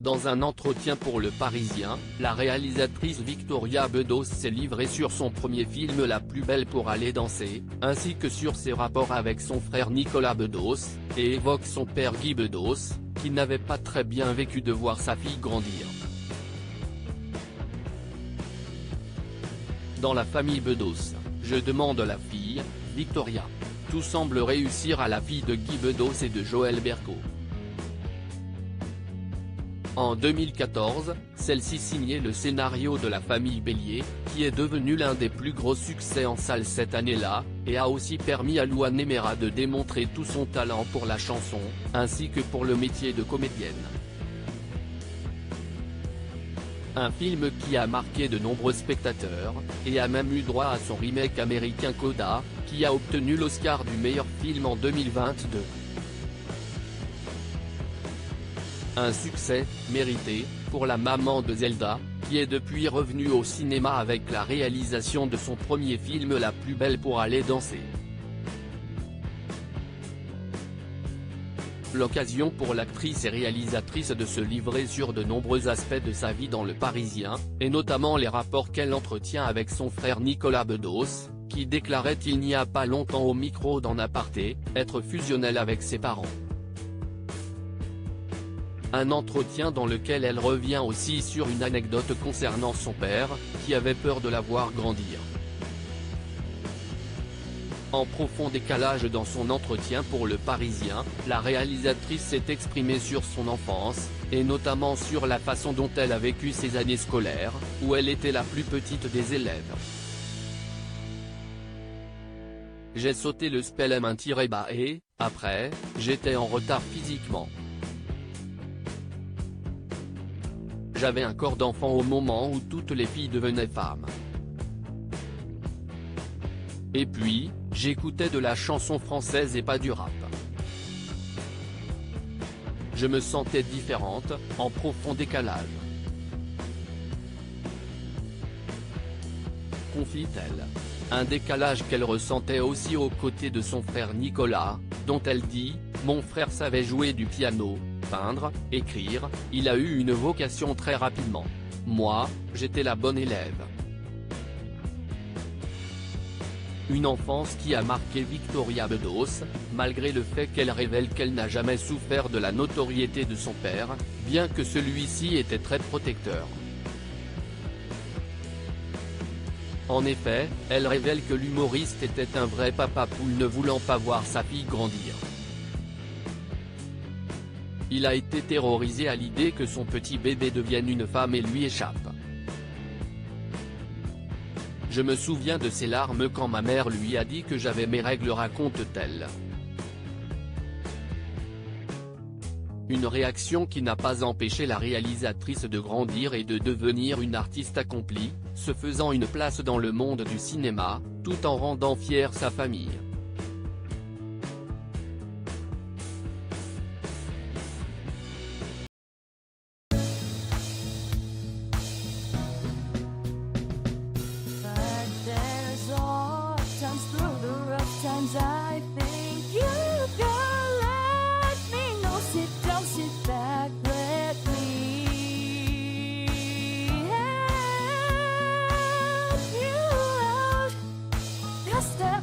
Dans un entretien pour Le Parisien, la réalisatrice Victoria Bedos s'est livrée sur son premier film La plus belle pour aller danser, ainsi que sur ses rapports avec son frère Nicolas Bedos, et évoque son père Guy Bedos, qui n'avait pas très bien vécu de voir sa fille grandir. Dans la famille Bedos, je demande la fille, Victoria. Tout semble réussir à la fille de Guy Bedos et de Joël Bercaud. En 2014, celle-ci signait le scénario de La famille Bélier, qui est devenu l'un des plus gros succès en salle cette année-là, et a aussi permis à Louane Emera de démontrer tout son talent pour la chanson, ainsi que pour le métier de comédienne. Un film qui a marqué de nombreux spectateurs, et a même eu droit à son remake américain Coda, qui a obtenu l'Oscar du meilleur film en 2022. Un succès, mérité, pour la maman de Zelda, qui est depuis revenue au cinéma avec la réalisation de son premier film La plus belle pour aller danser. L'occasion pour l'actrice et réalisatrice de se livrer sur de nombreux aspects de sa vie dans Le Parisien, et notamment les rapports qu'elle entretient avec son frère Nicolas Bedos, qui déclarait il n'y a pas longtemps au micro d'En Aparté, être fusionnel avec ses parents. Un entretien dans lequel elle revient aussi sur une anecdote concernant son père, qui avait peur de la voir grandir. En profond décalage dans son entretien pour Le Parisien, la réalisatrice s'est exprimée sur son enfance, et notamment sur la façon dont elle a vécu ses années scolaires, où elle était la plus petite des élèves. J'ai sauté le spelem-bas et, après, j'étais en retard physiquement. J'avais un corps d'enfant au moment où toutes les filles devenaient femmes. Et puis, j'écoutais de la chanson française et pas du rap. Je me sentais différente, en profond décalage. Confie-t-elle. Un décalage qu'elle ressentait aussi aux côtés de son frère Nicolas, dont elle dit « Mon frère savait jouer du piano, peindre, écrire, il a eu une vocation très rapidement. Moi, j'étais la bonne élève. » Une enfance qui a marqué Victoria Bedos, malgré le fait qu'elle révèle qu'elle n'a jamais souffert de la notoriété de son père, bien que celui-ci était très protecteur. En effet, elle révèle que l'humoriste était un vrai papa poule ne voulant pas voir sa fille grandir. Il a été terrorisé à l'idée que son petit bébé devienne une femme et lui échappe. Je me souviens de ses larmes quand ma mère lui a dit que j'avais mes règles, raconte-t-elle. Une réaction qui n'a pas empêché la réalisatrice de grandir et de devenir une artiste accomplie, se faisant une place dans le monde du cinéma, tout en rendant fière sa famille. I think you can let me know. Sit down, sit back, let me help you out. Just step